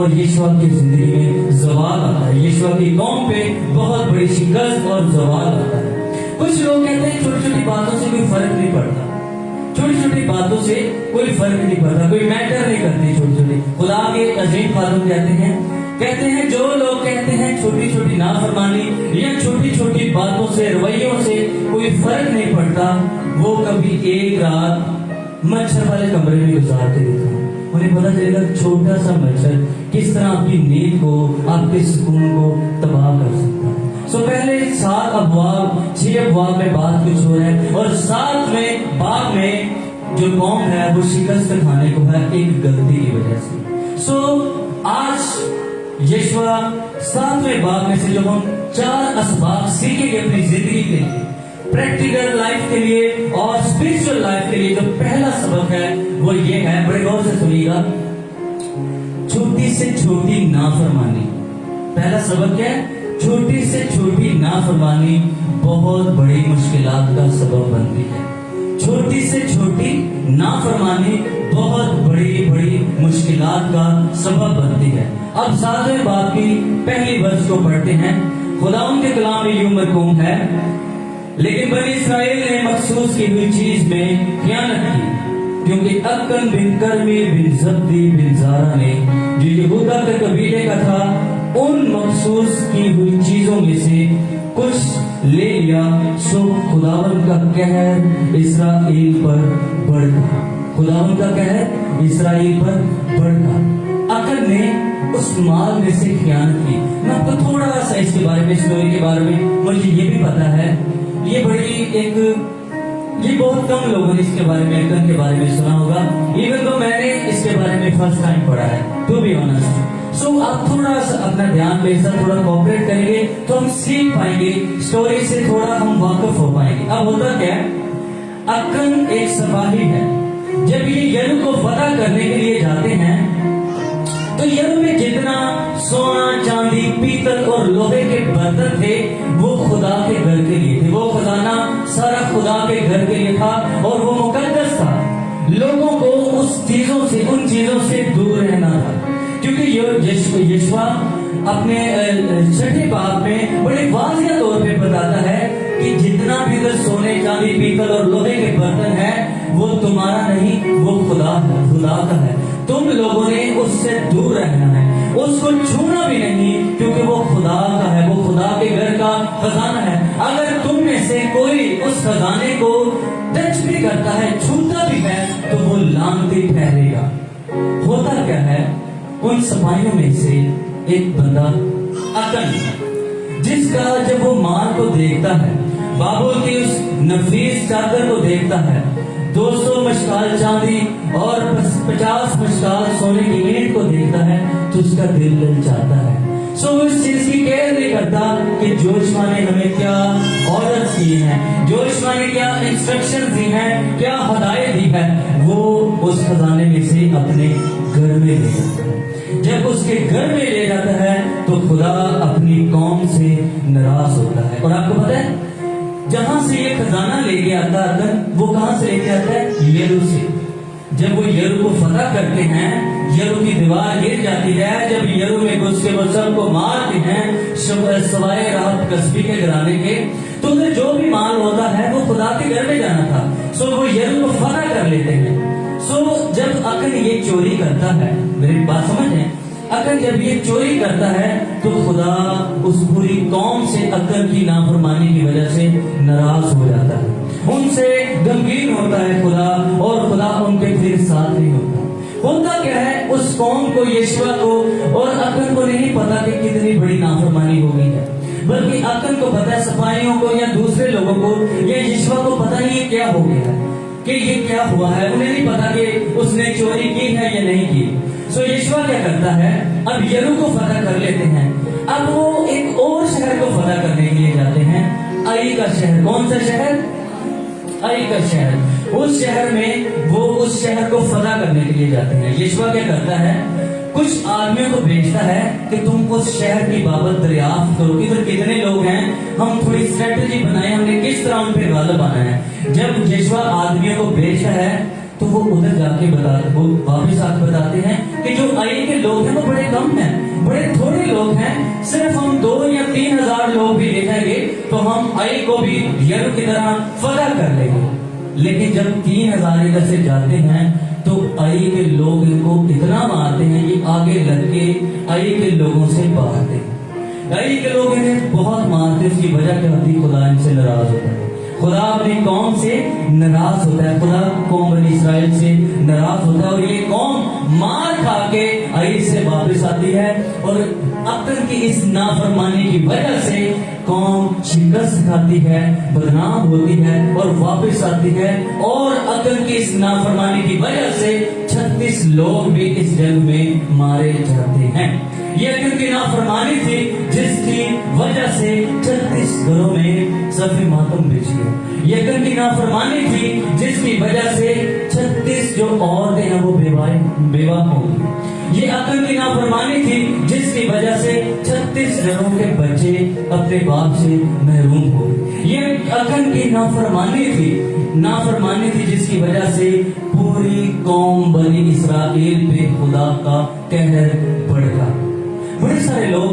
اور یشوع کی زندگی میں زوال آتا ہے. یشوع کی قوم پہ بہت بڑی شکست اور زوال آتا ہے. کچھ لوگ کہتے ہیں چھوٹی چھوٹی باتوں سے کوئی فرق نہیں پڑتا, چھوٹی چھوٹی باتوں سے کوئی فرق نہیں پڑتا, کوئی میٹر نہیں کرتی چھوٹی چھوٹی. خدا کے عظیم خادم کہتے ہیں جو لوگ کہتے ہیں چھوٹی چھوٹی نافرمانی یا چھوٹی چھوٹی باتوں سے, رویوں سے کوئی فرق نہیں پڑتا, وہ کبھی ایک رات مچھر والے کمرے میں گزار کے دیکھا. انہیں پتا چلے گا چھوٹا سا مچھر کس طرح آپ کی نیند کو, آپ کے سکون کو تباہ کر سکتا ہے. پہلے 7 ابواب 6 ابواب میں بات کچھ ہو رہا ہے, اور 7ویں باب میں جو قوم ہے وہ شکست کھانے کو ہے ایک غلطی کی وجہ سے. آج یشوع 7ویں باب میں سے جو ہم 4 اسباب سیکھیں گے اپنی زندگی کے لیے, پریکٹیکل لائف کے لیے اور اسپرچل لائف کے لیے, جو پہلا سبق ہے وہ یہ ہے, بڑے غور سے سنیے گا, چھوٹی سے چھوٹی نافرمانی. پہلا سبق کیا ہے؟ چھوٹی سے چھوٹی نافرمانی بہت بڑی مشکلات کا سبب بنتی ہے. چھوٹی سے چھوٹی نافرمانی بہت بڑی مشکلات کا سبب بنتی ہے. اب 7ویں باب کی پہلی ورس کو پڑھتے ہیں. خدا ان کے کلام میں یوں مرقوم ہے, لیکن بنی اسرائیل نے مخصوص کی ہوئی چیز میں خیانت کی, کیونکہ اکن بن کرمی بن زبدی بن زارا نے جو یہودا کے قبیلے کا تھا ان مخصوص کی ہوئی چیزوں میں سے کچھ لے لیا, سو خداوند کا قہر اسرائیل پر بڑھ گیا. خداوند کا قہر اسرائیل پر بڑھ گیا. اکن نے اس مال میں سے خیانت کی. میں آپ کو تھوڑا سا اس کے بارے میں, اسٹوری کے بارے میں, مجھے یہ بھی پتا ہے, یہ بہت کم لوگوں نے اس کے بارے میں, اکن کے بارے میں سنا ہوگا, ایون تو میں نے اس کے بارے میں فرسٹ ٹائم پڑھا ہے, ٹو بی آنسٹ. آپ تھوڑا سا اپنا دھیان میرے ساتھ تھوڑا کوآپریٹ کریں گے تو ہم سیکھ پائیں گے, اسٹوری سے تھوڑا ہم واقف ہو پائیں گے. اب ہوتا کیا ہے, اکن ایک سپاہی ہے. جب یہ یرو کو فتح کرنے کے لیے جاتے ہیں تو یرو میں جتنا سونا, چاندی, پیتل اور لوہے کے برتن تھے وہ خدا کے گھر کے لیے تھے. وہ خزانہ سارا خدا کے گھر کے لیے تھا اور وہ مقدس تھا. لوگوں کو اس چیزوں سے, ان چیزوں سے دور رہنا تھا, کیونکہ یشوع اپنے 6 باب میں بڑے واضح طور پہ بتاتا ہے کہ جتنا بھی ادھر سونے, چاندی, پیتل اور لوہے کے برتن ہیں وہ تمہارا نہیں, وہ خدا کا ہے. تم لوگوں نے اس سے دور رہنا ہے, اس کو چھونا بھی نہیں, کیونکہ وہ خدا کا ہے, وہ خدا کے گھر کا خزانہ ہے. اگر تم میں سے کوئی اس خزانے کو ٹچ بھی کرتا ہے, چھوتا بھی ہے, تو وہ لعنتی ٹھہرے گا. ہوتا کیا ہے, ان سپاہیوں میں سے ایک بندہ اکن, جس کا جب وہ مال کو دیکھتا ہے, بابل کی اس نفیس چادر کو دیکھتا ہے, 200 مشکال چاندی اور 50 مشکال سونے کی اینٹ کو دیکھتا ہے, تو اس کا دل للچاتا ہے. اس چیز کی کیئر نہیں کرتا کہ یشوع نے ہمیں کیا آرڈرز دیے ہیں, یشوع نے کیا انسٹرکشن دی ہیں, کیا ہدایت دی ہے. وہ اس خزانے میں سے اپنے گھر میں لے جاتا ہے. جب اس کے گھر میں لے جاتا ہے تو خدا اپنی قوم سے ناراض ہوتا ہے. اور آپ کو پتا ہے جہاں سے یہ خزانہ لے کے آتا ہے, وہ کہاں سے لے کے آتا ہے؟ یرو سے. جب وہ یرو کو فتح کرتے ہیں, یرو کی دیوار گر جاتی ہے, جب یرو میں گھس کے وہ سب کو مارتے ہیں سوائے راحت کسبی کے گھرانے کے, تو انہیں جو بھی مال ہوتا ہے وہ خدا کے گھر میں جانا تھا. وہ یرو کو فتح کر لیتے ہیں. جب اکن یہ چوری کرتا ہے, میری بات سمجھ ہے, اکن جب یہ چوری کرتا ہے تو خدا اس پوری قوم سے اکن کی نافرمانی کی وجہ سے ناراض ہو جاتا ہے, ان سے غمگین ہوتا ہے خدا, اور خدا ان کے پھر ساتھ نہیں ہوتا. ہوتا کیا ہے, اس قوم کو, یشوع کو اور اکن کو نہیں پتا کہ کتنی بڑی نافرمانی ہو گئی ہے, بلکہ اکن کو پتا ہے, سپاہیوں کو یا دوسرے لوگوں کو یا یشوع کو پتا نہیں کیا ہو گیا ہے, کہ یہ کیا ہوا ہے. انہیں نہیں پتا کہ اس نے چوری کی ہے یا نہیں کی. یشوع کیا کرتا ہے, اب یرو کو فتح کر لیتے ہیں. اب وہ ایک اور شہر کو فتح کرنے کے لیے جاتے ہیں, آئی کا شہر. کون سا شہر؟ آئی کا شہر. اس شہر میں وہ اس شہر کو فتح کرنے کے لیے جاتے ہیں. یشوع کیا کرتا ہے, کچھ آدمیوں کو بھیجتا ہے کہ تم اس شہر کی بابت دریافت کرو کہ ادھر کتنے لوگ ہیں, ہم تھوڑی اسٹریٹجی بنائیں, ہم نے کس طرح ان پہ غالب آنا ہے. جب یشوع آدمیوں کو بھیجتا ہے تو وہ ادھر جا کے وہ واپس آ کے بتاتے ہیں کہ جو آئی کے لوگ ہیں وہ بڑے کم ہیں، بڑے تھوڑے لوگ ہیں، صرف ہم 2 یا 3 ہزار لوگ بھی دیکھیں گے تو ہم آئی کو بھی یرو کی طرح فتح کر لیں گے۔ لیکن جب 3 ہزار ادھر سے جاتے ہیں تو آئی کے لوگ ان کو اتنا مارتے ہیں کہ آگے لگ کے آئی کے لوگوں سے بھاگتے ہیں۔ آئی کے لوگ انہیں بہت مارتے، اس کی وجہ کیا ہوتی؟ خدا ان سے ناراض ہوتا ہے، خدا اپنی قوم سے ناراض ہوتا ہے، خدا قوم بنی اسرائیل سے ناراض ہوتا ہے، اور یہ قوم مار کھا کے آئی سے واپس آتی ہے، اور عقل کی اس نافرمانی کی وجہ سے قوم شکست کھاتی ہے، بدنام ہوتی ہے اور واپس آتی ہے، اور عقل کی اس نافرمانی کی وجہ سے 36 لوگ بھی اس جنگ میں مارے جاتے ہیں۔ یہ عقل کی نافرمانی تھی جس کی وجہ سے 36 گھروں میں صف ماتم بچ گئے۔ یہ عقل کی نافرمانی تھی جس کی وجہ سے 36 جو عورتیں ہیں وہ بیوہ ہو گئی۔ یہ عقل کی نافرمانی تھی جس کی وجہ سے 36 گھروں کے بچے اپنے باپ سے محروم ہو گئے۔ یہ عقل کی نافرمانی تھی جس کی وجہ سے پوری قوم بنی اسرائیل پہ خدا کا قہر بڑھ گیا۔ بڑے سارے لوگ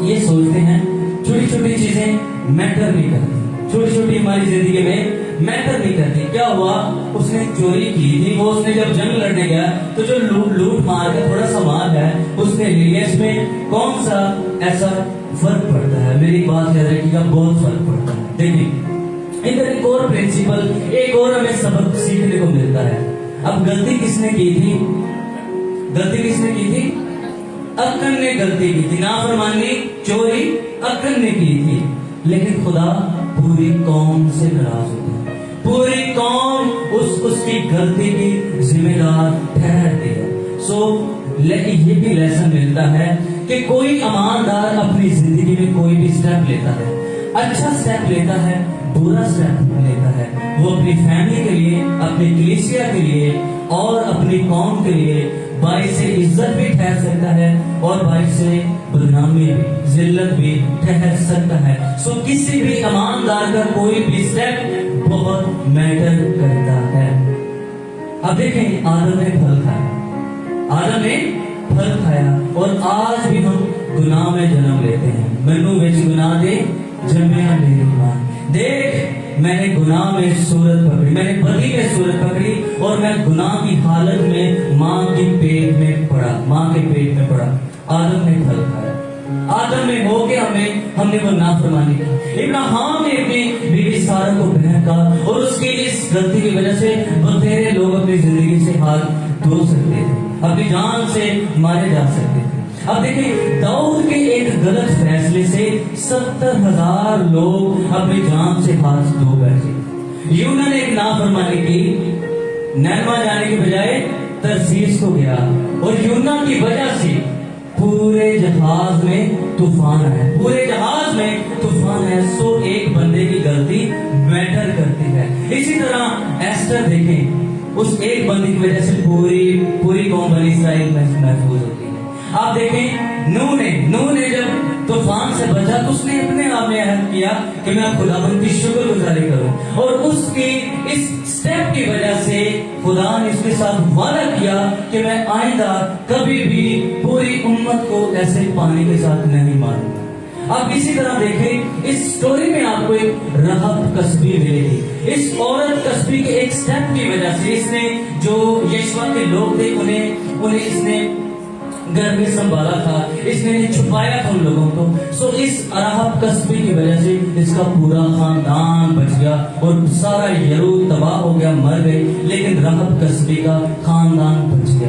یہ سوچتے ہیں چھوٹی چھوٹی چیزیں میٹر نہیں کرتی، چھوٹی چھوٹی ہماری زندگی میں میٹر نہیں کرتی۔ کیا ہوا؟ اس نے چوری کی تھی، وہ اس نے جب جنگ لڑنے گیا تو جو لوٹ مار کا تھوڑا سا مال ہے اس نے لے لیا۔ اس میں کون سا ایسا فرق پڑتا ہے؟ میری بات یاد رکھیے گا، بہت فرق پڑتا ہے۔ دیکھیں ادھر ایک اور پرنسپل، ایک اور ہمیں سبق سیکھنے کو ملتا ہے۔ اب غلطی کس نے کی تھی؟ عقل نے غلطی کی تھی، نافرمانی چوری عقل نے کی تھی، لیکن خدا پوری قوم سے ناراض ہوتا ہے، پوری قوم اس کی غلطی کی ذمہ دار ٹھہرتی ہے۔ یہ بھی لیسن ملتا ہے کہ کوئی ایماندار اپنی زندگی میں کوئی بھی سٹیپ لیتا ہے، اچھا سٹیپ لیتا ہے، برا سٹیپ لیتا ہے، وہ اپنی فیملی کے لیے، اپنی کلیسیا کے لیے اور اپنی قوم کے لیے باعث عزت بھی ٹھہر سکتا ہے اور باعث بدنامی بھی، ذلت بھی ٹھہر سکتا ہے۔ کسی بھی ایماندار کا کوئی بھی سٹیپ بہت میٹر کرتا ہے۔ اب دیکھیں آدم نے پھل کھایا اور آج بھی ہم گناہ میں جنم لیتے ہیں۔ مینوں وچ گناہ دے جمیا میری ماں، دیکھ میں نے گناہ میں صورت پکڑی، میں نے بدی میں صورت پکڑی اور میں گناہ کی حالت میں ماں کے پیٹ میں پڑا۔ آدم نے پھل کھایا، آدم میں ہو کے ہم نے وہ نافرمانی کی۔ ابراہیم نے اپنی بیوی سارہ کو بہکا اور اس کی اس غلطی کی وجہ سے بتیرے لوگ اپنی زندگی سے ہاتھ دھو سکتے تھے، اپنی جان سے مارے جا سکتے تھے۔ اب دیکھیں داؤد کے ایک غلط فیصلے سے 70,000 لوگ اپنی جان سے ہاتھ دھو بیٹھے۔ یونا نے ایک نافرمانی کی، نینوا جانے کے بجائے ترسیس کو گیا اور یونا کی وجہ سے پورے جہاز میں طوفان ہے، ایک بندے کی غلطی میٹر کرتی ہے۔ اسی طرح ایسٹر دیکھیں، اس ایک بندے کی وجہ سے پوری قوم بنی اسرائیل محفوظ ہوتی ہے۔ آپ دیکھیں نوح نے جب طوفان سے بچا تو اس نے اپنے آپ میں عہد کیا کہ میں خداوند کی شکر گزاری کروں، اور اس کی اس سٹیپ کی وجہ سے خدا نے اس کے ساتھ وعدہ کیا کہ میں آئندہ کبھی بھی پوری امت کو ایسے پانی کے ساتھ نہیں ماروں گا۔ آپ اسی طرح دیکھیں اس سٹوری میں آپ کو ایک رہب کسبی ملے گی۔ اس عورت کسبی کے ایک سٹیپ کی وجہ سے اس نے جو یشوا کے لوگ تھے انہیں اس نے گھر میں سنبھالا تھا، اس نے چھپایا تھا ان لوگوں کو۔ اس رہب کسبی کی وجہ سے اس کا پورا خاندان بچ گیا اور سارا یرود تباہ ہو گیا، مر گئے، لیکن رہب کسبی کا خاندان بچ گیا۔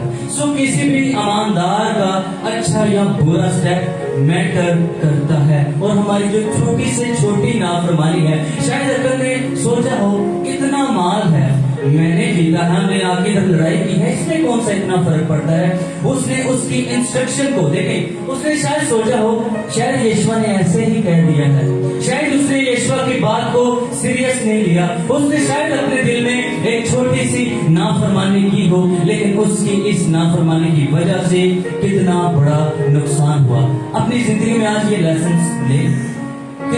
کسی بھی ایماندار کا اچھا یا برا سٹیپ میٹر کرتا ہے، اور ہماری جو چھوٹی سے چھوٹی نافرمانی ہے، شاید عقل نے سوچا ہو اتنا مال ہے، میں نے جیتا ہے، میں نے آ کے لڑائی کی ہے، اس میں کون سا اتنا فرق پڑتا ہے۔ اس نے اس کی انسٹرکشن کو دیکھیں، اس نے شاید سوچا ہو شاید یشوا نے ایسے ہی کہہ دیا ہے، شاید اس نے یشوا کی بات کو سیریس نہیں لیا، اس نے شاید اپنے دل میں ایک چھوٹی سی نافرمانی کی ہو، لیکن اس کی اس نافرمانی کی وجہ سے کتنا بڑا نقصان ہوا۔ اپنی زندگی میں آج یہ لیسنز لیں کہ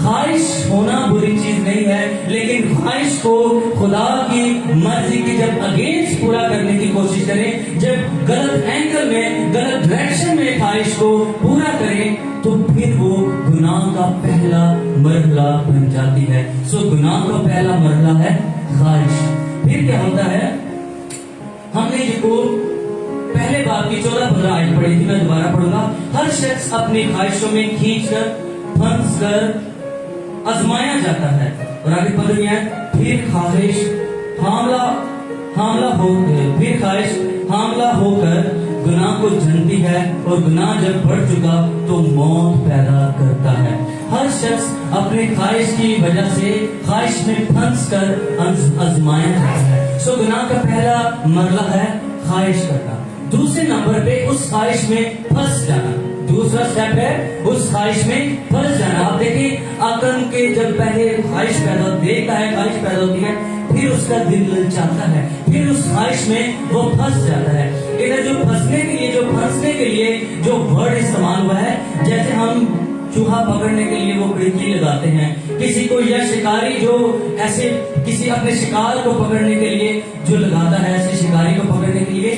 خواہش ہونا بری چیز نہیں ہے، لیکن خواہش کو خدا کی مرضی کی جب اگینسٹ پورا کرنے کی کوشش کریں، جب غلط اینگل میں، غلط ڈائریکشن میں خواہش کو پورا کریں، تو پھر وہ گناہ کا پہلا مرحلہ بن جاتی ہے۔ گناہ کا پہلا مرحلہ ہے خواہش۔ پھر کیا ہوتا ہے؟ ہم نے پہلے باب کی 14-15 آیت پڑھی تھی، میں دوبارہ پڑھوں گا۔ ہر شخص اپنی خواہشوں میں کھینچ کر پھنس کر آزمایا جاتا ہے، اور آگے 15 ہے، پھر خواہش حاملہ ہو کر گناہ کو جنتی ہے، اور گناہ جب بڑھ چکا تو موت پیدا کرتا ہے۔ ہر شخص اپنی خواہش کی وجہ سے خواہش میں پھنس کر آزمایا جاتا ہے۔ گناہ کا پہلا مرحلہ ہے خواہش کرنا۔ دوسرے نمبر پہ اس خواہش میں پھنس جانا، دوسرا سٹیپ ہے اس خواہش میں پھنس جانا۔ آپ دیکھیں آدم کے جب پہلے خواہش پیدا دیکھتا ہے، خواہش پیدا ہوتی ہے، پھر اس کا دل للچاتا ہے، پھر اس خواہش میں وہ پھنس جاتا ہے۔ ادھر جو پھنسنے کے لیے جو ورڈ استعمال ہوا ہے، جیسے ہم چوہا پکڑنے کے لیے وہ کڑکی لگاتے ہیں، کسی کو یا شکاری جو ایسے کسی اپنے شکار کو پکڑنے کے لیے جو لگاتا ہے، ایسے شکاری کو پکڑنے کے لیے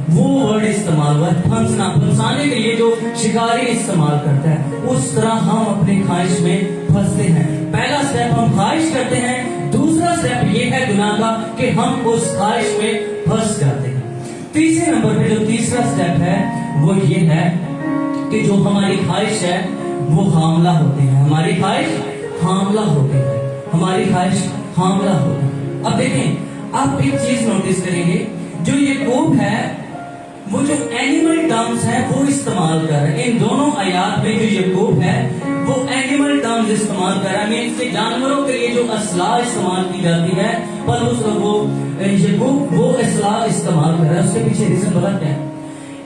وہ ورڈ استعمال ہوا ہے، پھنسنا، پھنسانے کے لیے جو شکاری استعمال کرتا ہے۔ اس طرح ہم اپنی خواہش میں پھنستے ہیں۔ پہلا سٹیپ ہم خواہش کرتے ہیں، دوسرا سٹیپ یہ ہے گناہ کا کہ ہم اس خواہش میں پھنس جاتے ہیں۔ تیسرے نمبر پہ جو تیسرا سٹیپ ہے وہ یہ ہے کہ جو ہماری خواہش ہے وہ حاملہ ہوتی ہے، ہماری خواہش حاملہ ہوتی ہے، ہماری خواہش حاملہ ہوتی ہے۔ اب دیکھیں، آپ ایک چیز نوٹس کریں گے، جو یعقوب ہے وہ جو اینیمل ٹرمز ہیں وہ استعمال کر رہے ہیں۔ ان دونوں آیات میں جو یعقوب ہے وہ اینیمل ٹرمز استعمال کر رہا ہے، اس کے جانوروں کے لیے جو اصطلاح استعمال کی جاتی ہے، پر یعقوب وہ اصطلاح استعمال کر رہا ہے۔ اس کے پیچھے ریزن بتا کیا ہے؟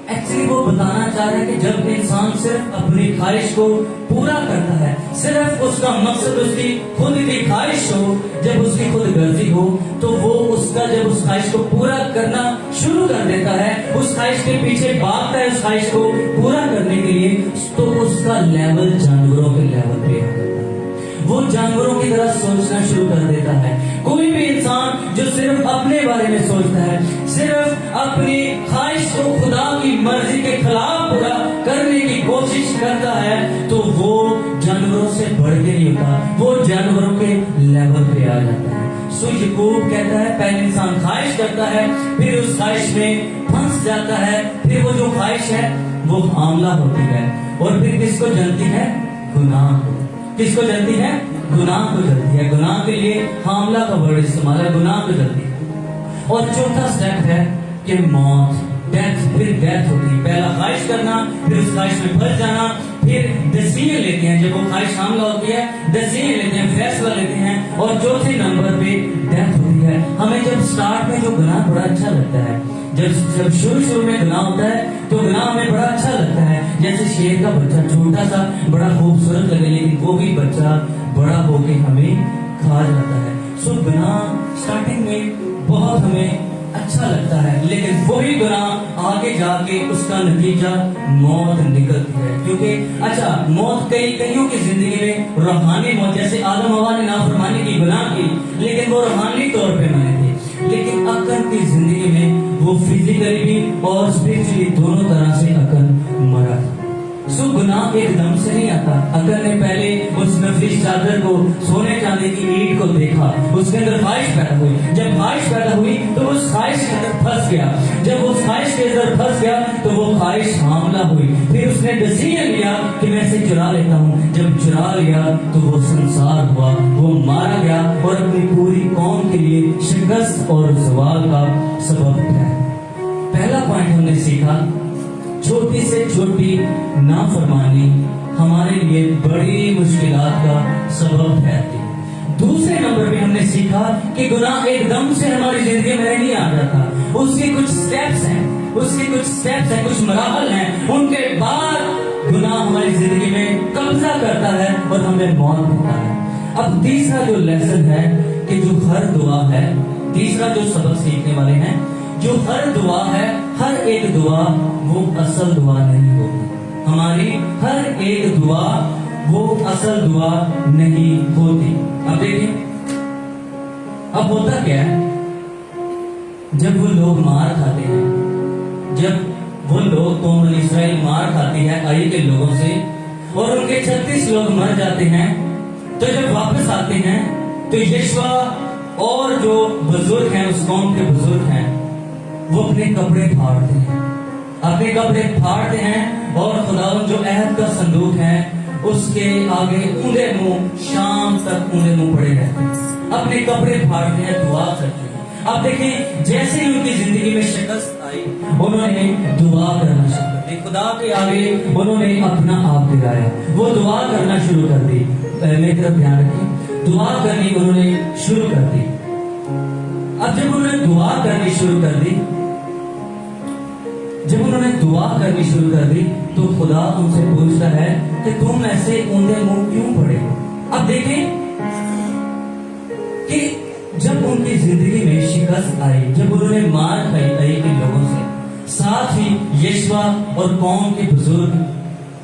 ایکچولی وہ بتانا چاہ رہا ہے کہ جب انسان صرف اپنی خواہش کو پورا کرتا ہے، صرف اس کا مقصد اس کی خود کی خواہش ہو، جب اس کی خود غرضی ہو، تو وہ جب اس خواہش کو پورا کرنا شروع کر دیتا ہے، اس خواہش کے پیچھے بھاگتا ہے اس خواہش کو پورا کرنے کے لیے، تو اس کا لیول جانوروں کے لیول پہ آ جاتا ہے، وہ جانوروں کی طرح سوچنا شروع کر دیتا ہے۔ کوئی بھی انسان جو صرف اپنے بارے میں سوچتا ہے، صرف اپنی خواہش کو خدا کی مرضی کے خلاف پورا کرنے کی کوشش کرتا ہے، تو وہ جانوروں سے بڑھ کے نہیں ہوتا، وہ جانوروں کے لیول پہ آ جاتا ہے۔ یعقوب کہتا ہے پہلے انسان خواہش کرتا ہے، پھر اس خواہش میں پھنس جاتا ہے، پھر وہ جو خواہش ہے وہ حاملہ ہوتی ہے، اور پھر کس کو جلتی ہے؟ گناہ کو۔ کس کو جلتی ہے؟ گناہ کو جلتی ہے۔ گناہ کے لیے حاملہ کا ورڈ استعمال ہے، گناہ کو جلتی ہے۔ اور چوتھا سٹیپ ہے کہ موت، ڈیتھ، پھر ڈیتھ ہوتی ہے۔ پہلا خواہش کرنا، پھر اس خواہش میں پھنس جانا، پھر ڈیسیژن لیتے ہیں، جب وہ خواہش حاملہ ہوتی ہے ڈیسیژن لیتے ہیں، فیصلہ لیتے ہیں، اور چوتھے نمبر پہ ڈیتھ ہوتی ہے۔ ہمیں جب سٹارٹ میں جو گناہ بڑا اچھا لگتا ہے، جب شروع میں گناہ ہوتا ہے تو گناہ ہمیں بڑا اچھا لگتا ہے، جیسے شیر کا بچہ چھوٹا سا بڑا خوبصورت لگے، لیکن وہ بھی بچہ بڑا ہو کے ہمیں کھا جاتا ہے۔ گناہ سٹارٹنگ میں بہت ہمیں اچھا لگتا ہے، لیکن وہی گناہ آگے جا کے اس کا نتیجہ موت نکلتی ہے۔ کیونکہ موت کئیوں کی زندگی میں روحانی موت، جیسے آدم حوا نے نافرمانی کی، گناہ کی، لیکن وہ روحانی طور پہ مرے تھے، لیکن عقل کی زندگی میں وہ فزیکلی بھی اور اسپرچولی دونوں طرح سے عقل مرا تھا۔ گناہ ایک دم سے نہیں آتا۔ عقل نے پہلے اس نفیس چادر کو، سونے چاندی کی اینٹ کو دیکھا، اس کے اندر خواہش پیدا ہوئی، جب خواہش پیدا ہوئی تو اس خواہش کے اندر پھنس گیا، جب اس خواہش کے اندر پھنس گیا تو وہ خواہش حاملہ ہوئی، پھر اس نے ڈیسیژن لیا کہ میں اسے چرا لیتا ہوں، جب چرا لیا تو وہ سنسار ہوا، وہ مارا گیا اور اپنی پوری قوم کے لیے شکست اور زوال کا سبب ہے۔ پہلا پوائنٹ ہم نے سیکھا، چھوٹی سے چھوٹی نافرمانی ہمارے لیے بڑی مشکلات کا سبب ہے۔ دوسرے نمبر پہ ہم نے سیکھا کہ گناہ ایک دم سے ہماری زندگی میں نہیں آ جاتا، اس کے کچھ سٹیپس ہیں، کچھ مراحل ہیں، ان کے بعد گناہ ہماری زندگی میں قبضہ کرتا ہے اور ہمیں موت دیتا ہے۔ اب تیسرا جو لیسن ہے کہ جو ہر دعا ہے، تیسرا جو سبق سیکھنے والے ہیں، جو ہر دعا ہے، ہر ایک دعا وہ اصل دعا نہیں ہوتی۔ ہماری ہر ایک دعا وہ اصل دعا نہیں ہوتی. اب دیکھیں اب ہوتا کیا ہے، جب وہ لوگ مار کھاتے ہیں، جب وہ لوگ قوم بنی اسرائیل مار کھاتی ہے آئی کے لوگوں سے اور ان کے 36 لوگ مر جاتے ہیں، تو جب واپس آتے ہیں تو یشوع اور جو بزرگ ہیں اس قوم کے بزرگ ہیں وہ اپنے کپڑے پھاڑتے ہیں، اپنے کپڑے پھاڑتے ہیں اور خداوند جو عہد کا صندوق ہے اس کے آگے اونڈے منہ شام تک اونڈے منہ پڑے رہتے ہیں، اپنے کپڑے پھاڑتے ہیں، دعا کرتے ہیں. اب دیکھیں جیسے ہی ان کی زندگی میں شکست آئی انہوں نے دعا کرنا شروع کر دی، خدا کے آگے انہوں نے اپنا آپ گرایا، وہ دعا کرنا شروع کر دی. میری طرف دھیان رکھیں، دعا کرنی انہوں نے شروع کر دی. اب جب انہوں نے دعا کرنی شروع کر دی، جب انہوں نے دعا کرنی شروع کر دی تو خدا ان سے پوچھتا ہے کہ تم ایسے اونڈے منہ کیوں پڑے. اب دیکھیں کہ جب ان کی زندگی میں شکست آئی، جب انہوں نے مار کھائی آئی کے لوگوں سے، ساتھ ہی یشوع اور قوم کے بزرگ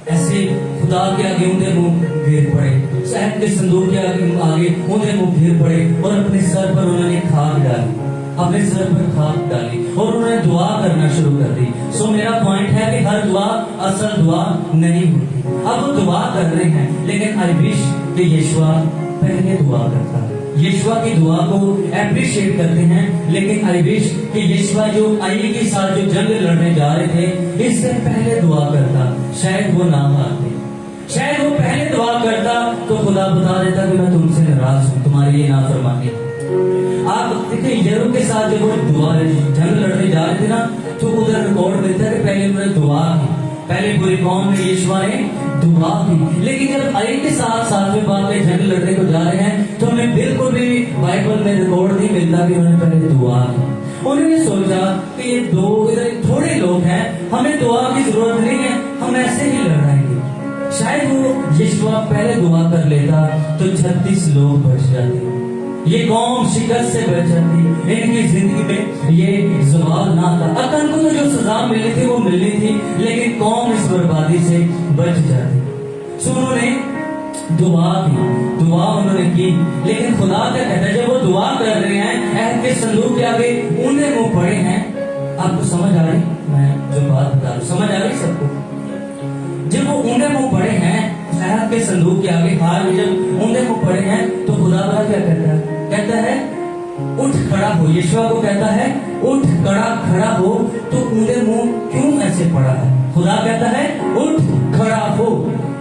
ایسے خدا کے آگے اونڈے منہ گر پڑے، عہد کے صندوق کے آگے اونڈے منہ گر پڑے اور اپنے سر پر انہوں نے خاک ڈالی، اپنے سر پر خاک ڈالی اور انہوں نے دعا کرنا شروع کر دی. سو میرا پوائنٹ ہے کہ ہر دعا اصل دعا نہیں ہوتی. اب وہ دعا کر رہے ہیں لیکن آئی وش کہ یشوع پہلے دعا کرتا. یشوع کی دعا کو اپریشیٹ کرتے ہیں لیکن آئی وش کہ یشوع جو آئی کے ساتھ جو جنگ لڑنے جا رہے تھے اس سے پہلے دعا کرتا، شاید وہ نہ آتے، شاید وہ پہلے دعا کرتا تو خدا بتا دیتا کہ میں تم سے ناراض ہوں، تمہاری یہ نافرمانی. آپ دیکھیں یرو کے ساتھ جب وہ دعا جنگ لڑنے جا رہے تھے نا تو ادھر ریکارڈ ملتا ہے کہ پہلے انہوں نے دعا کی، پہلے پوری قوم میں یشوع نے دعا کی. لیکن جب آئی کے ساتھ ساتویں باب میں جنگ لڑنے کو جا رہے ہیں تو ہمیں بالکل بھی بائبل میں ریکارڈ نہیں ملتا کہ انہوں نے پہلے دعا کی. انہوں نے سوچا کہ یہ دو ادھر تھوڑے لوگ ہیں، ہمیں دعا کی ضرورت نہیں ہے، ہم ایسے ہی لڑائیں گے. شاید وہ یشوع پہلے دعا کر لیتا تو 36 لوگ بچ جاتے، یہ قوم شکست سے بچ جاتی، ان کی زندگی میں یہ زوال نہ تھا. اکن کو تو جو سزا ملی تھی وہ ملنی تھی لیکن قوم اس بربادی سے بچ جاتی. سو انہوں نے دعا انہوں نے کی لیکن خدا کیا کہتا ہے جب وہ دعا کر رہے ہیں عہد کے صندوق کے آگے اونڈے منہ پڑے ہیں. آپ کو سمجھ آ رہی میں جو بات بتا رہا ہوں، سمجھ آ رہی سب کو؟ جب وہ اونڈے منہ پڑے ہیں عہد کے صندوق کے آگے ہار میں جب اونڈے منہ پڑے ہیں تو خدا بڑا کیا کہتا ہے؟ کہتا ہے اٹھ کھڑا ہو. یشوع کو کہتا ہے اٹھ کھڑا ہو. تو اونڈے منہ کیوں ایسے پڑا ہے؟ خدا کہتا ہے اٹھ کھڑا ہو.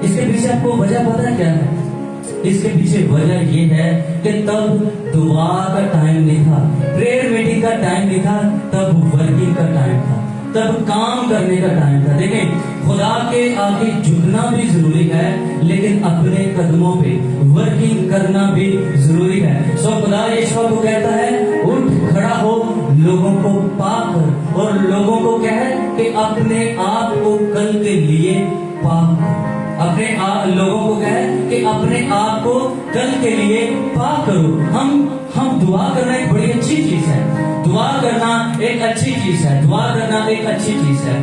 اس کے پیچھے آپ کو وجہ پتا کیا ہے؟ اس کے پیچھے وجہ یہ ہے کہ تب دعا کا ٹائم نہیں تھا، پریئر میٹنگ کا ٹائم نہیں تھا، تب ورکنگ کا ٹائم تھا، تب کام کرنے کا ٹائم تھا. دیکھیں خدا کے آگے جھکنا بھی ضروری ہے لیکن اپنے قدموں پہ ورکنگ کرنا بھی ضروری ہے. سو خدا یشوع کو کہتا ہے اٹھ کھڑا ہو، لوگوں کو پاک کر اور لوگوں کو کہہ کہ اپنے آپ کو کل کے لیے پاک کر. اپنے لوگوں کو کہے کہ اپنے آپ کو کل کے لیے پاک کرو. ہم دعا کرنا ایک بڑی اچھی چیز ہے، دعا کرنا ایک اچھی چیز ہے، دعا کرنا ایک اچھی چیز ہے،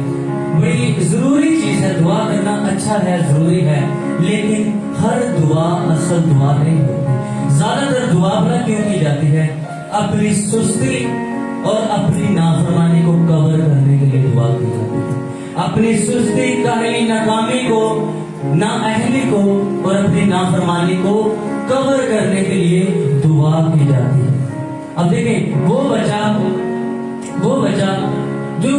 بڑی ضروری چیز ہے. دعا کرنا اچھا ہے، ضروری ہے، لیکن ہر دعا اصل دعا نہیں ہوتی. زیادہ تر دعا بنا کیوں کی جاتی ہے؟ اپنی سستی اور اپنی نافرمانی کو کور کرنے کے لیے دعا کی جاتی ہے. اپنی سستی، کاہلی، ناکامی کو، نااہلی کو اور اپنی نافرمانی کو کور کرنے کے لیے دعا کی جاتی ہے. اب دیکھیں وہ بچہ جو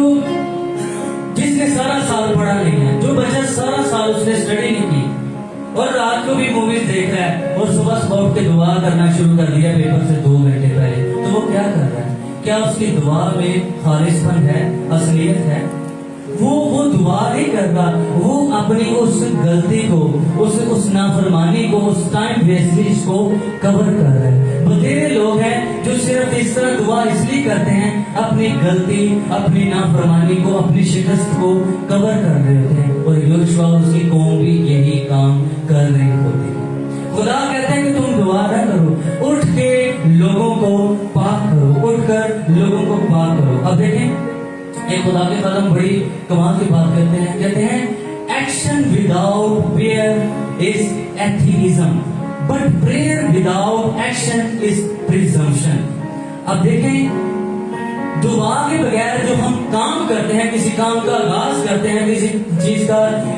جس نے سارا سال پڑھا نہیں ہے، جو بچہ سارا سال اس نے اسٹڈی نہیں کی اور رات کو بھی موویز دیکھ رہا ہے اور صبح اٹھ کے دعا کرنا شروع کر دیا پیپر سے 2 گھنٹے پہلے، تو وہ کیا کر رہا ہے؟ کیا اس کی دعا میں خالص پن ہے، اصلیت ہے؟ وہ دعا نہیں کر رہا، وہ اپنی اس غلطی کو، اس نافرمانی کو، اس ٹائم ویسٹیج کو کور کر رہے ہیں. بتیرے لوگ ہیں جو صرف اس طرح دعا اس لیے کرتے ہیں اپنی غلطی، اپنی نافرمانی کو، اپنی شکست کو کور کر رہے ہوتے ہیں. اور یشوع اس کی قوم بھی یہی کام کر رہی ہوتی ہے. خدا کہتے ہیں کہ تم دعا نہ کرو، اٹھ کے لوگوں کو پاک کرو، اٹھ کر لوگوں کو پاک کرو. اب دیکھیں ایک خدا کے قدم بڑی کمال کی بات کہتے ہیں Action without prayer is atheism, but prayer without action is presumption. اب دیکھیں دعا کے بغیر جو ہم کام کرتے ہیں, کسی کام کا آغاز کرتے ہیں, کسی چیز کا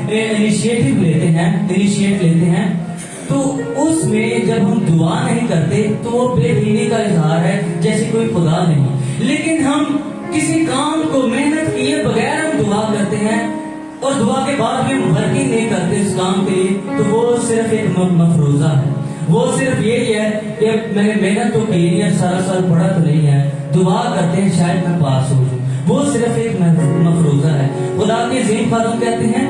انیشیٹ لیتے ہیں, تو اس میں جب ہم دعا نہیں کرتے تو وہ بے دینی کا اظہار ہے, جیسے کوئی خدا نہیں. لیکن ہم کسی کام کو محنت کیے بغیر ہم دعا کرتے ہیں اور دعا کے بعد بھی ہم ورکنگ نہیں کرتے اس کام کے لیے, تو وہ صرف ایک مفروضہ ہے. وہ صرف یہی ہے کہ میں نے محنت تو کی نہیں ہے, سارا سال پڑھا تو نہیں ہے, دعا کرتے ہیں شاید میں پاس ہو جاؤں. وہ صرف ایک مفروضہ ہے. خدا کے عظیم خادم کہتے ہیں,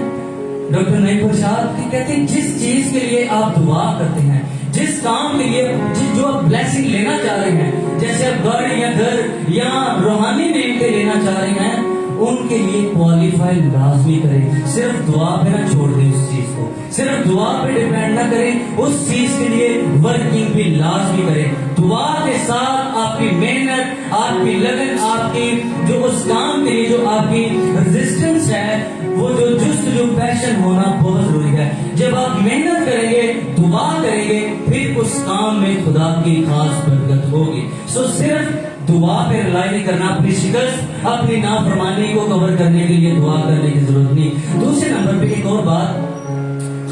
ڈاکٹر نعیم ارشاد کہتے ہیں, جس چیز کے لیے آپ دعا کرتے ہیں, جس کام کے لیے جو آپ بلیسنگ لینا چاہ رہے ہیں, جیسے آپ گاڑی یا گھر یا روحانی نعمتیں لینا چاہ رہے ہیں, ان کے لیے کوالیفائی لازمی کریں. صرف دعا پہ نہ چھوڑ دیں اس چیز کو, صرف دعا پہ ڈیپینڈ نہ کریں, اس چیز کے لیے ورکنگ بھی لازمی کریں. دعا کے ساتھ آپ کی محنت, آپ کی لگن, آپ کی جو اس کام کے لیے جو آپ کی ریزسٹنس ہے, وہ جو پیشن ہونا بہت ضروری ہے. جب آپ محنت کریں گے, دعا کریں گے, پھر اس کام میں خدا کی خاص برکت ہوگی. صرف دعا پہ رلائی نہیں کرنا, اپنی شکست, اپنی نافرمانی کو کور کرنے کے لیے دعا کرنے کی ضرورت نہیں. دوسرے نمبر پہ ایک اور بات,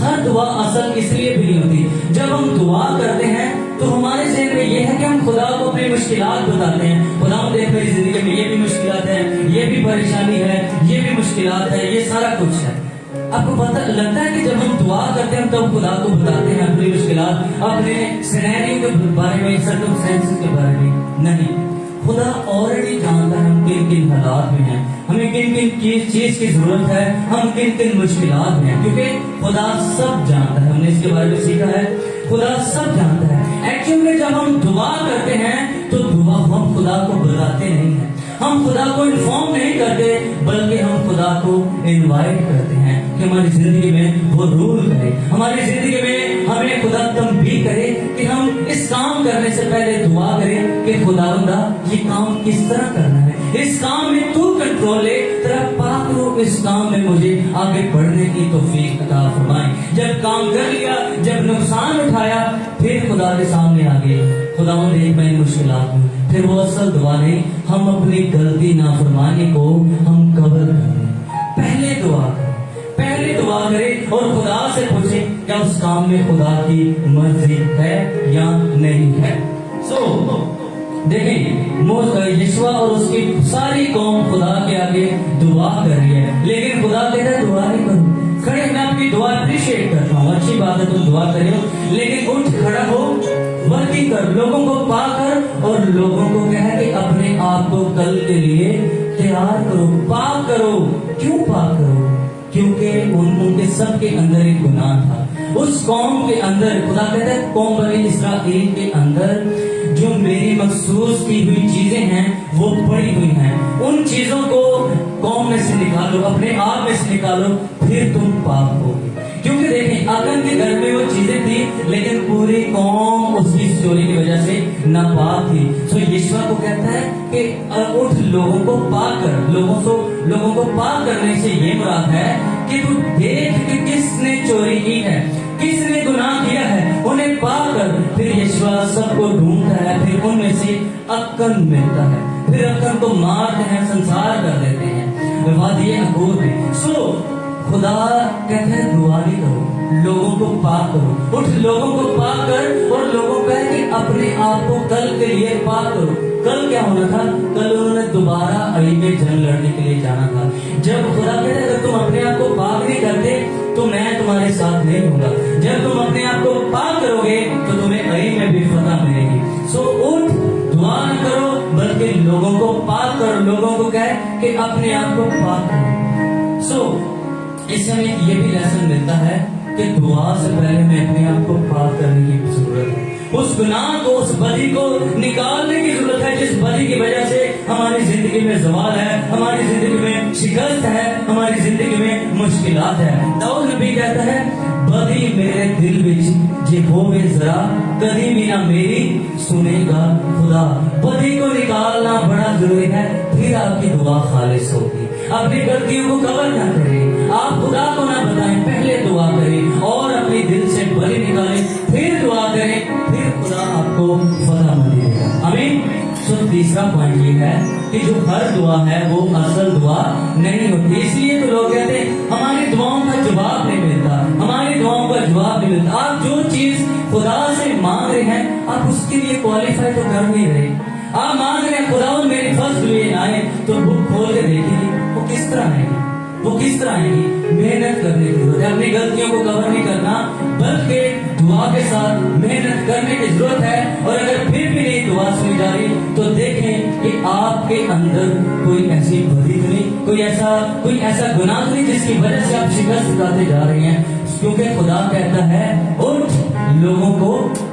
ہر دعا اصل اس لیے بھی نہیں ہوتی. جب ہم دعا کرتے ہیں تو ہمارے ذہن میں یہ ہے کہ ہم خدا کو اپنی مشکلات بتاتے ہیں. خدا دیکھ میری زندگی میں یہ بھی مشکلات ہیں, یہ بھی پریشانی ہے, یہ بھی مشکلات ہے, یہ سارا کچھ ہے. آپ کو پتہ لگتا ہے کہ جب ہم دعا کرتے ہیں تب خدا کو بتاتے ہیں اپنی مشکلات, اپنے سینیریو کے بارے میں, سرکمسٹینسز کے بارے میں نہیں. خدا آلریڈی جانتا ہے ہم کن کن حالات میں ہیں, ہمیں کن کن چیز کی ضرورت ہے, ہم کن کن مشکلات میں ہیں, کیونکہ خدا سب جانتا ہے. ہم نے اس کے بارے میں سیکھا ہے, خدا سب جانتا ہے. ایکچولی جب ہم دعا کرتے ہیں تو دعا ہم خدا کو بتاتے نہیں ہیں, ہم خدا کو انفارم نہیں کرتے, بلکہ ہم خدا کو انوائٹ کرتے ہیں کہ ہماری زندگی میں وہ رول کرے, ہماری زندگی میں ہمیں خدا تنبیہ کرے کہ ہم اس کام کرنے سے پہلے دعا کریں کہ خداوندا یہ کام کس طرح کرنا ہے, اس کام میں تو کنٹرول لے, تیرا پاک روح اس کام میں مجھے آگے بڑھنے کی توفیق عطا فرمائے. جب کام کر لیا, جب نقصان اٹھایا, پھر خدا کے سامنے آ گئے, خداوند ایک میں مشکلات ہوں, پھر وہ اصل دعا نہیں, ہم اپنی غلطی نافرمانی کو ہم کور کریں. پہلے دعا کریں اور خدا سے پوچھیں کیا اس کام میں خدا کی مرضی ہے یا نہیں ہے. دیکھیں یشوع اور اس کی ساری قوم خدا کے آگے دعا کر رہی ہے, لیکن خدا کہتا ہے دعا نہیں کرو. کھڑے, میں آپ کی دعا اپریشیٹ کرتا ہوں, اچھی بات ہے تم دعا کرے ہو, لیکن اٹھ کھڑا ہو, ورکنگ کر, لوگوں کو پا کر, اور لوگوں کو کہہ کہ اپنے آپ کو کل کے لیے تیار کرو, پاک کرو. کیوں پاک کرو؟ کیونکہ ان کے سب کے اندر ایک گناہ تھا. اس قوم کے اندر خدا کہتا ہے قوم بنی اسرائیل کے اندر جو میری مخصوص کی ہوئی چیزیں ہیں وہ پڑی ہوئی ہیں, ان چیزوں کو قوم میں سے نکالو, اپنے آپ میں سے نکالو, پھر تم پاک ہوگے. کیونکہ دیکھیں آدم کے گھر میں وہ چیزیں تھی, لیکن پوری قوم اس کی چوری کی وجہ سے ناپاک تھی. سو یشوع کو کہتا ہے کہ اٹھ, لوگوں کو پاک کر. لوگوں کو پاک کرنے سے یہ مراد ہے کہ تو دیکھ کہ کس نے چوری کی ہے, کس نے گناہ کیا ہے, انہیں پاک کر. پھر یشوع سب کو ڈھونڈتا ہے, پھر ان میں سے اکن ملتا ہے, پھر اکن کو مارتے ہیں, سنسار کر دیتے ہیں وادی عقور میں. خدا کہتا ہے دعا نہیں کرو, لوگوں کو پاک کرو. اٹھ, لوگوں کو پاک کر, اور لوگوں کو کہے کہ اپنے آپ کو کل کے لیے پاک کرو. کل کیا ہونا تھا؟ کل انہوں نے دوبارہ علی میں جنگ لڑنے کے لیے جانا تھا. جب خدا کہتا ہے اگر تم اپنے آپ کو پاک نہیں کرتے تو میں تمہارے ساتھ نہیں ہوں گا. جب تم اپنے آپ کو پاک کرو گے تو تمہیں علی میں بھی فتح ملے گی. اٹھ, دعا نہ کرو بلکہ لوگوں کو پاک کرو. لوگوں کو کہے کہ اپنے آپ کو پاک کرو. اس سے ہمیں یہ بھی لیسن ملتا ہے کہ دعا سے پہلے میں اپنے آپ کو پاک کرنے کی ضرورت ہے. اس گناہ کو, اس بدی کو نکالنے کی ضرورت ہے جس بدی کی وجہ سے ہماری زندگی میں زوال ہے, ہماری زندگی میں شکست ہے, ہماری زندگی میں مشکلات ہے. داؤد نبی کہتا ہے بدی میرے دل وچ جے ہوے ذرا, کدی بھی نہ میری سنے گا خدا. بدی کو نکالنا بڑا ضروری ہے, پھر آپ کی دعا خالص ہوگی. اپنی غلطیوں کو کور نہ کریں, آپ خدا کو نہ بتائیں، پہلے دعا کریں اور اپنے دل سے بلی نکالیں، پھر دعا کریں، پھر خدا آپ کو فتح مندی دے گا۔ آمین۔ تیسرا پوائنٹ یہ ہے کہ جو ہر دعا ہے وہ اصل دعا نہیں ہوتی، اس لیے تو لوگ کہتے ہیں ہماری دعاؤں کا جواب نہیں ملتا، ہماری دعاؤں کا جواب نہیں ملتا۔ آپ جو چیز خدا سے مانگ رہے ہیں آپ اس کے لیے کوالیفائی تو کر نہیں رہے۔ آپ مانگ رہے ہیں خدا میری فصل ہوئے آئے، تو بک کھول کے دیکھیں گے وہ کس طرح آئے گی، وہ کس طرح آئے گی۔ محنت کرنے کی ضرورت ہے، اپنی غلطیوں کو کور نہیں کرنا بلکہ دعا کے ساتھ محنت کرنے کی ضرورت ہے۔ اور اگر پھر بھی نہیں دعا سنی جا رہی تو دیکھیں کہ آپ کے اندر کوئی ایسی بدی نہیں، کوئی ایسا گناہ نہیں جس کی وجہ سے آپ شکست کھاتے جا رہے ہیں، کیونکہ خدا کہتا ہے اٹھ لوگوں کو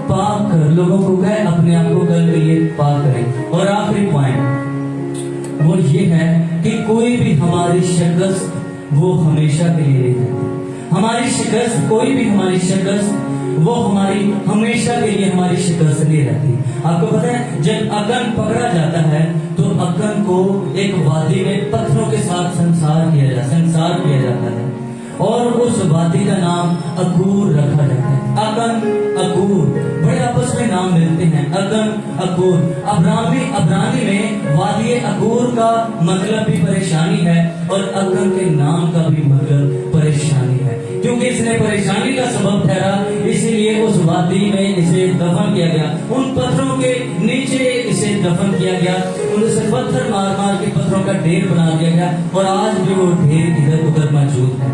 پاک کر، لوگوں کو کہے اپنے آپ کو کل کے لیے پاک کریں۔ اور آخری پوائنٹ وہ یہ ہے کہ کوئی بھی ہماری شکست وہ ہمیشہ کے لیے نہیں ہے، ہماری شکست، کوئی بھی ہماری شکست وہ ہماری ہمیشہ کے لیے ہماری شکست نہیں رہتی۔ آپ کو پتہ ہے جب اکن پکڑا جاتا ہے تو اکن کو ایک وادی میں پتھروں کے ساتھ سنسار کیا جاتا ہے اور اس وادی کا نام اکور رکھا جاتا ہے۔ اکن اکور بڑے آپس میں نام ملتے ہیں، اکن اکور۔ عبرانی میں وادی اکور کا مطلب بھی پریشانی ہے اور اکن کے نام کا بھی مطلب پریشانی ہے، کیونکہ اس نے پریشانی کا سبب ٹھہرا، اسی لیے اس وادی میں اسے دفن کیا گیا، ان پتھروں کے نیچے اسے دفن کیا گیا، ان سے پتھر مار مار کے پتھروں کا ڈھیر بنا دیا گیا اور آج بھی وہ ڈھیر ادھر ادھر موجود ہے۔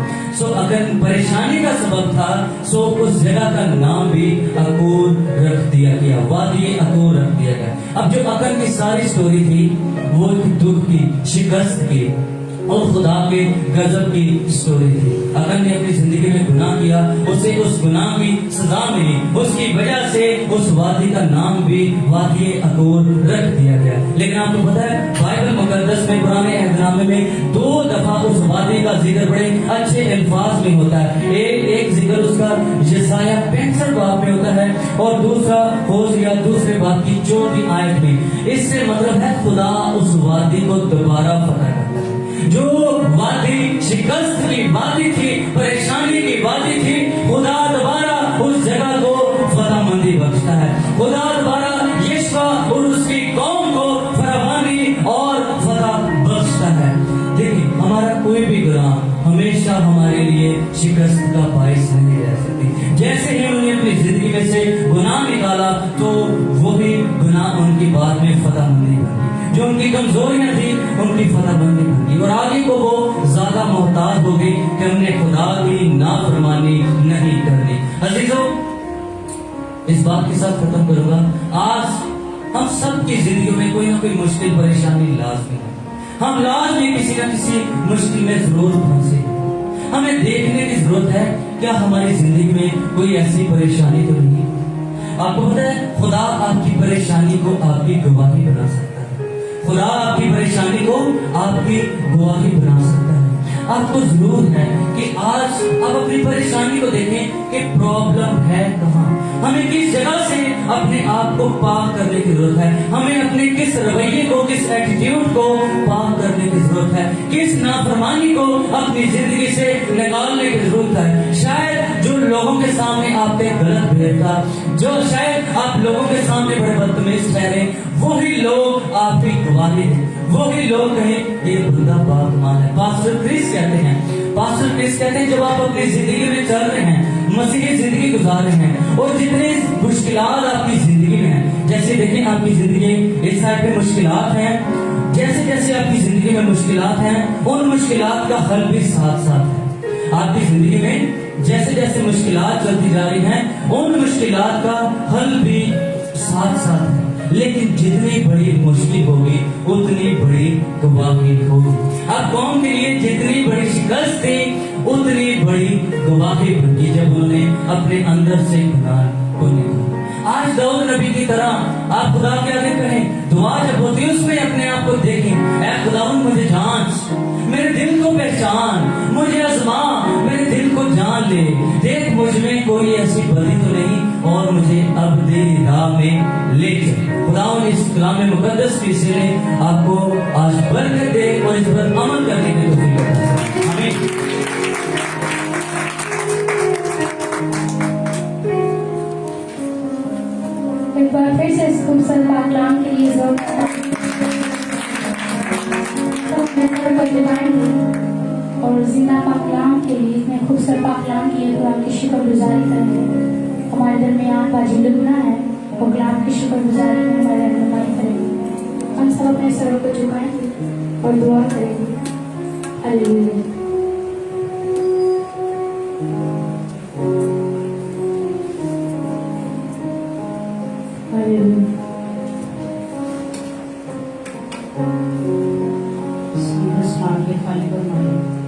اگر پریشانی کا سبب تھا اس جگہ کا نام بھی اکور رکھ دیا گیا، وادی اکور رکھ دیا گیا۔ اب جو اکن کی ساری سٹوری تھی وہ دکھ کی، شکست کی اور خدا کے غضب کی سٹوری تھی۔ اکن نے اپنی زندگی میں گناہ کیا، اسے اس گناہ کی سزا ملی، اس کی وجہ سے اس وادی کا نام بھی وادی اکور رکھ دیا گیا۔ لیکن آپ کو پتا ہے بائبل مقدس میں پرانے عہد نامے میں 2 دفعہ اس وادی کا ذکر بڑے اچھے الفاظ میں ہوتا ہے۔ ایک ذکر اس کا یسایہ 65 باب میں ہوتا ہے اور دوسرا ہوزیا دوسرے باب کی 4 آیت میں۔ اس سے مطلب ہے خدا اس وادی کو دوبارہ فتح کرتا ہے۔ جو وادی شکست کی وادی تھی، پریشانی کی وادی تھی، خدا دوبارہ اس جگہ کو فتح مندی بخشتا ہے۔ خدا دوبارہ یشوع اور اس کی قوم کو فراوانی اور فتح بخشتا ہے۔ دیکھیں ہمارا کوئی بھی گناہ ہمیشہ ہمارے لیے شکست کا باعث نہیں رہ سکتی۔ جیسے ہی انہوں نے اپنی زندگی میں سے گناہ نکالا تو وہی گناہ ان کی بعد میں فتح مندی بن گئی، جو ان کی کمزوریاں تھیں ان کی فتح بندی بن گئی اور آگے کو وہ زیادہ محتاط ہو گئی کہ ہم نے خدا کی نافرمانی نہیں کرنی۔ عزیزو اس بات کے ساتھ ختم کروں گا، آج ہم سب کی زندگی میں کوئی نہ کوئی مشکل پریشانی لازمی ہے، ہم لازمی کسی نہ کسی مشکل میں ضرور پھنسے۔ ہمیں دیکھنے کی ضرورت ہے کیا ہماری زندگی میں کوئی ایسی پریشانی تو نہیں۔ آپ کو پتہ ہے خدا آپ کی پریشانی کو آپ کی گواہی بنا سکتا ہے، خدا آپ کی پریشانی کو آپ کی گواہی بنا سکتا ہے۔ آپ کو ضرور ہے کہ آج آپ اپنی پریشانی کو دیکھیں کہ پرابلم ہے کہاں، ہمیں کس جگہ سے اپنے آپ کو پاک کرنے کی ضرورت ہے، ہمیں اپنے کس رویے کو، کس ایٹیٹیوڈ کو پاک کرنے کی ضرورت ہے، کس نافرمانی کو اپنی زندگی سے نکالنے کی ضرورت ہے۔ شاید جو لوگوں کے سامنے آپ پہ غلط بہیوتا، جو شاید آپ لوگوں کے سامنے بڑے بدتمیز ٹھہرے، وہی لوگ آپ کی گواہی دیں، وہی لوگ کہیں یہ بندہ باکمال ہے۔ پاسٹر کرس کہتے ہیں جب آپ اپنی زندگی میں چل رہے ہیں، مسیحی زندگی گزار رہے ہیں اور جتنے مشکلات آپ کی زندگی میں ہیں، جیسے دیکھیں آپ کی زندگی اس سائڈ پہ مشکلات ہیں، جیسے جیسے آپ کی زندگی میں مشکلات ہیں ان مشکلات کا حل بھی ساتھ ساتھ ہے۔ آپ کی زندگی میں جیسے جیسے مشکلات چلتی جا رہی ہیں ان مشکلات کا حل بھی ساتھ ساتھ ہے، لیکن جتنی بڑی مشکل ہوگی اتنی بڑی گواہی ہوگی۔ اب قوم کے لیے جتنی بڑی شکست تھی اتنی بڑی گواہی بنی جب انہوں نے اپنے اندر سے گناہ کو نکالا۔ آج داؤد نبی کی طرح آپ خدا کے آگے کہیں، دعا جب ہوتی ہے اس میں اپنے آپ کو دیکھیں، اے خداوند مجھے جانچ، میرے دل کو پہچان، مجھے آزما، میرے دل کو جان لے، دیکھ مجھ میں کوئی ایسی بدی تو نہیں اور مجھے ابدی راہ میں لے چل۔ خداوند اس کلام مقدس کی سے آپ کو آج برکت دے اور اس پر عمل کرنے کی توفیق عطا فرمائے۔ آمین۔ اور زندہ پاکلام کے لیے اتنے خوبصورت پاکلام کی کلام کی شکر گزاری کریں گے. ہمارے درمیان باجی لبنا ہے، وہ کلام کی شکر گزاری میں ہماری رہنمائی کریں گے. ہم سب اپنے سروں کو جھکائیں گے اور دعا کریں گے. ہلیلویا.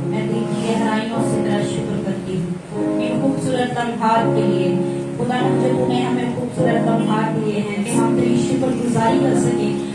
میں دل کی گہرائیوں سے تیرا شکر کرتی ہوں ان خوبصورت لمحات کے لیے. خدا جو تو نے ہمیں خوبصورت لمحات دیے ہیں کہ ہم تیری شکر گزاری کر سکیں.